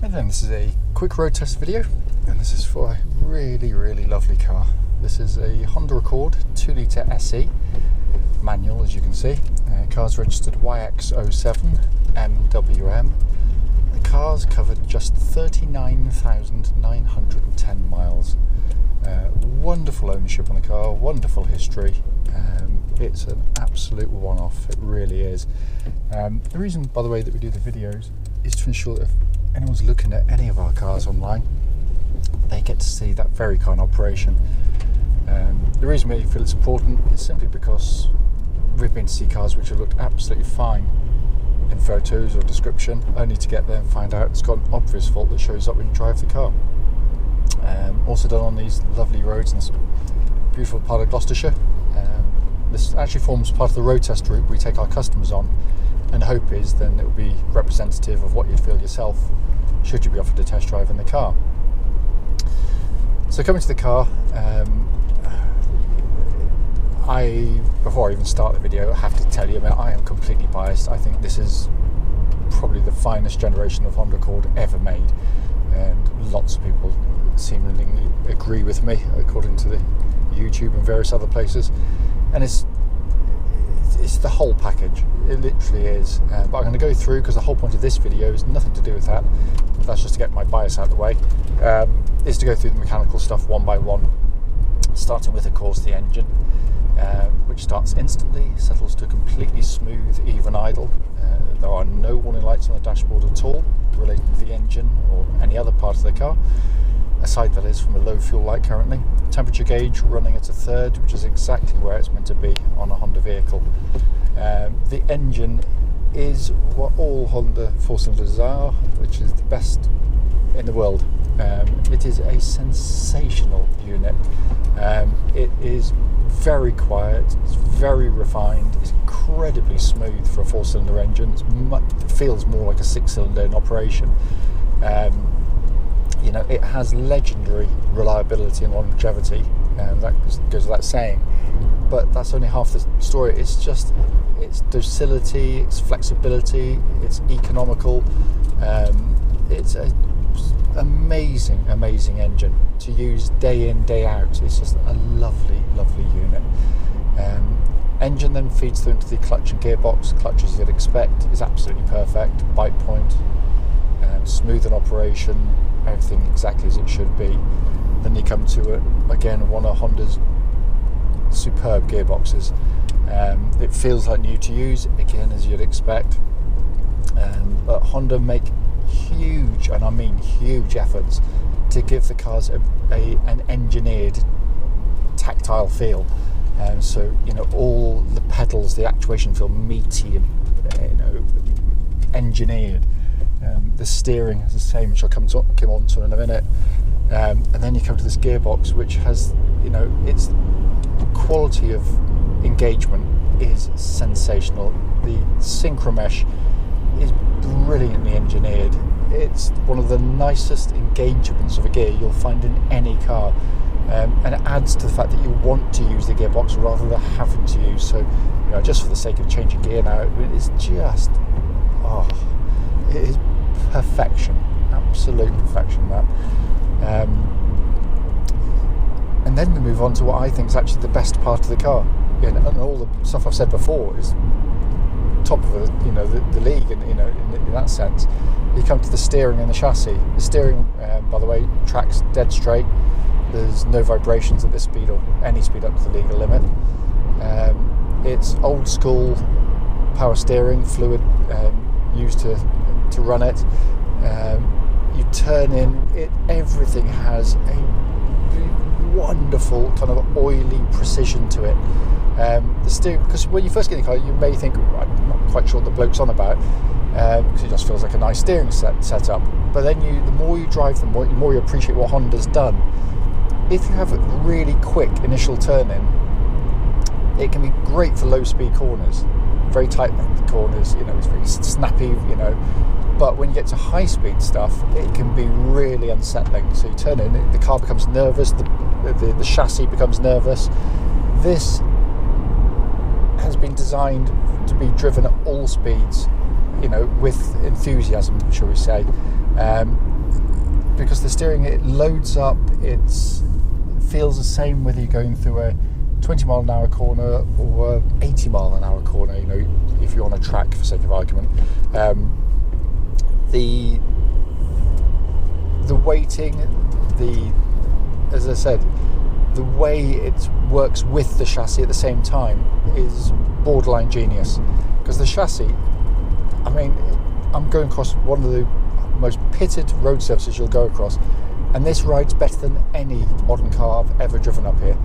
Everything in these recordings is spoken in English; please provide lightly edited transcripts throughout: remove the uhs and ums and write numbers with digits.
And then this is a quick road test video, and this is for a really, really lovely car. This is a Honda Accord 2 litre SE, manual as you can see. Car's registered YX07MWM. The car's covered just 39,910 miles. Wonderful ownership on the car, wonderful history. It's an absolute one-off, it really is. The reason, by the way, that we do the videos is to ensure that if anyone's looking at any of our cars online, they get to see that very car in operation. The reason we feel it's important is simply because we've been to see cars which have looked absolutely fine in photos or description, only to get there and find out it's got an obvious fault that shows up when you drive the car. Also done on these lovely roads in this beautiful part of Gloucestershire. This actually forms part of the road test route we take our customers on, and the hope is then it will be representative of what you'd feel yourself should you be offered a test drive in the car. So coming to the car, before I even start the video, I have to tell you, I am completely biased. I think this is probably the finest generation of Honda Accord ever made, and lots of people seemingly agree with me, according to the YouTube and various other places. And it's the whole package. It literally is. But I'm going to go through, because the whole point of this video is nothing to do with that. That's just to get my bias out of the way. Is to go through the mechanical stuff one by one, starting with, of course, the engine, which starts instantly, settles to completely smooth, even idle. There are no warning lights on the dashboard at all related to the engine or any other part of the car, aside that is from a low fuel light currently. Temperature gauge running at a third, which is exactly where it's meant to be on a Honda vehicle. The engine is what all Honda 4-cylinders are, which is the best in the world. It is a sensational unit. It is very quiet, it's very refined, it's incredibly smooth for a 4-cylinder engine. It feels more like a 6-cylinder in operation. It has legendary reliability and longevity, and that goes without saying. But that's only half the story. It's docility, it's flexibility, it's economical. It's an amazing engine to use day in, day out. It's just a lovely unit. Engine then feeds through into the clutch and gearbox. Clutch, as you'd expect, is absolutely perfect. Bite point, smooth in operation, everything exactly as it should be. Then you come to it again, one of Honda's superb gearboxes. It feels like new to use, again, as you'd expect. But Honda make huge, and I mean huge, efforts to give the cars an engineered tactile feel. So all the pedals, the actuation feel meaty and engineered. The steering is the same, which I'll come on to in a minute. And then you come to this gearbox, which has, its quality of engagement is sensational. The synchro mesh is brilliantly engineered. It's one of the nicest engagements of a gear you'll find in any car. And it adds to the fact that you want to use the gearbox rather than having to use. So, just for the sake of changing gear now, it's just, it is perfection, absolute perfection, that. And then we move on to what I think is actually the best part of the car. And all the stuff I've said before is top of the league, in that sense. You come to the steering and the chassis. The steering, by the way, tracks dead straight. There's no vibrations at this speed or any speed up to the legal limit. It's old school power steering, fluid used to run it. You turn in it, everything has a wonderful kind of oily precision to it. The steering, because when you first get in the car, you may think, I'm not quite sure what the bloke's on about, because it just feels like a nice steering setup. But then the more you drive, the more you appreciate what Honda's done. If you have a really quick initial turn-in, it can be great for low-speed corners, very tight corners, it's very snappy, but when you get to high-speed stuff, it can be really unsettling. So you turn in, the car becomes nervous, the chassis becomes nervous. This has been designed to be driven at all speeds, with enthusiasm, shall we say. because the steering, it loads up, it feels the same whether you're going through a 20 mile an hour corner or a 80 mile an hour corner, you know, if you're on a track for sake of argument. The weighting, as I said, the way it works with the chassis at the same time is borderline genius. Because the chassis, I mean, I'm going across one of the most pitted road surfaces you'll go across, and this rides better than any modern car I've ever driven up here.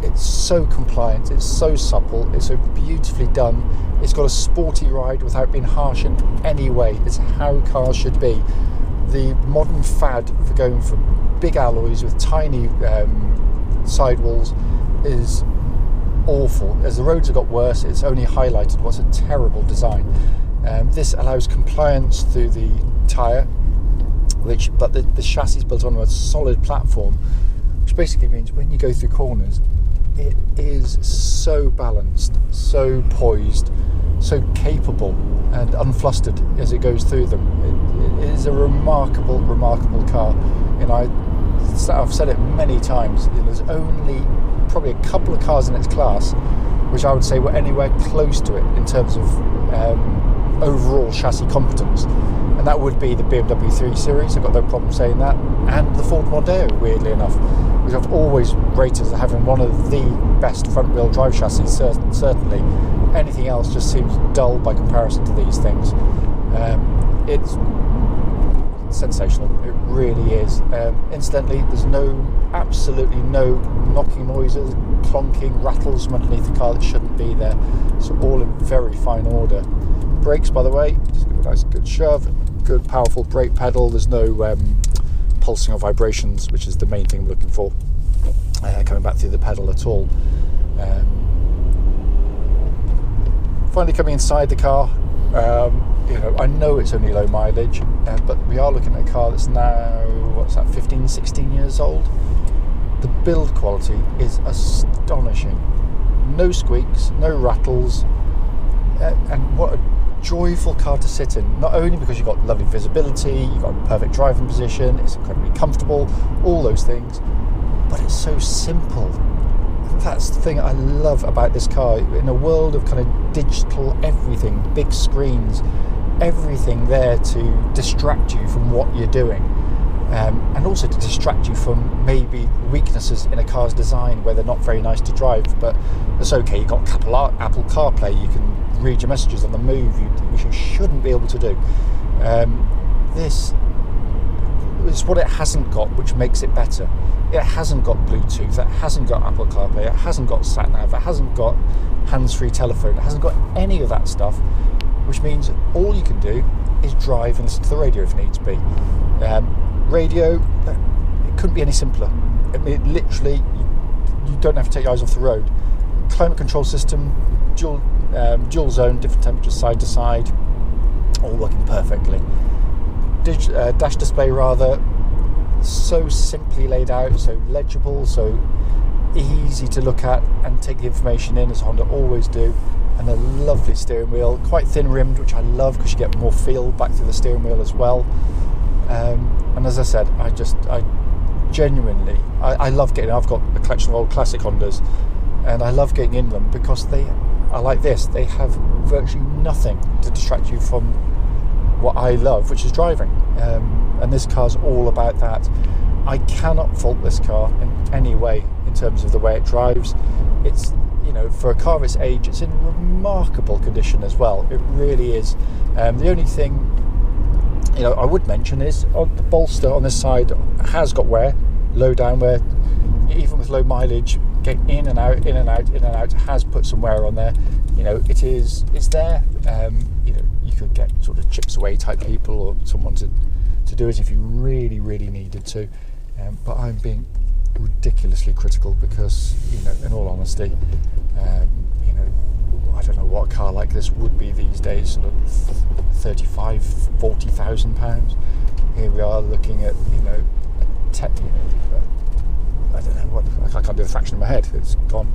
It's so compliant, it's so supple, it's so beautifully done. It's got a sporty ride without being harsh in any way. It's how cars should be. The modern fad for going for big alloys with tiny sidewalls is awful. As the roads have got worse, it's only highlighted what's a terrible design. This allows compliance through the tyre, but the chassis is built on a solid platform, which basically means when you go through corners, it is so balanced, so poised, so capable and unflustered as it goes through them. It is a remarkable car. You know, I've said it many times, you know, there's only probably a couple of cars in its class which I would say were anywhere close to it in terms of overall chassis competence, and that would be the BMW 3 Series, I've got no problem saying that, and the Ford Mondeo, weirdly enough, which I've always rated as having one of the best front-wheel drive chassis, certainly. Anything else just seems dull by comparison to these things. It's sensational, it really is. Incidentally, there's absolutely no knocking noises, clonking, rattles from underneath the car that shouldn't be there. It's all in very fine order. Brakes, by the way, just give it a nice good shove, good powerful brake pedal. There's no pulsing or vibrations, which is the main thing I'm looking for, coming back through the pedal at all. Finally coming inside the car, you know, I know it's only low mileage, but we are looking at a car that's now, 15, 16 years old. The build quality is astonishing. No squeaks, no rattles, and what a joyful car to sit in. Not only because you've got lovely visibility, you've got a perfect driving position, it's incredibly comfortable, all those things, but it's so simple. That's the thing I love about this car. In a world of kind of digital everything, big screens, everything there to distract you from what you're doing, and also to distract you from maybe weaknesses in a car's design where they're not very nice to drive, but it's okay. You've got Apple CarPlay, you can read your messages on the move, which you shouldn't be able to do. This is what it hasn't got, which makes it better. It hasn't got Bluetooth, it hasn't got Apple CarPlay, it hasn't got SatNav, it hasn't got hands-free telephone, it hasn't got any of that stuff, which means all you can do is drive and listen to the radio if needs be. Radio, it couldn't be any simpler. I mean, literally, you don't have to take your eyes off the road. Climate control system, dual zone, different temperatures side to side, all working perfectly. Dash display rather, so simply laid out, so legible, so easy to look at and take the information in, as Honda always do. And a lovely steering wheel, quite thin rimmed, which I love because you get more feel back through the steering wheel as well. And as I said, I genuinely love getting. I've got a collection of old classic Hondas, and I love getting in them because they are like this. They have virtually nothing to distract you from what I love, which is driving. And this car's all about that. I cannot fault this car in any way in terms of the way it drives. It's, you know, for a car of its age, it's in remarkable condition as well. It really is. The only thing, you know, I would mention is the bolster on this side has got wear, low down wear. Even with low mileage, getting in and out, has put some wear on there. You know, it's there. You know, you could get sort of chips away type people or someone to do it if you really, really needed to. But I'm being ridiculously critical because, you know, in all honesty, you know, I don't know what a car like this would be these days, sort of £35,000-40,000. Here we are looking at, you know, I don't know what, I can't do the fraction in my head, it's gone.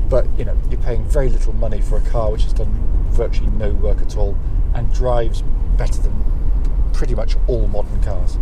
But, you know, you're paying very little money for a car which has done virtually no work at all and drives better than pretty much all modern cars.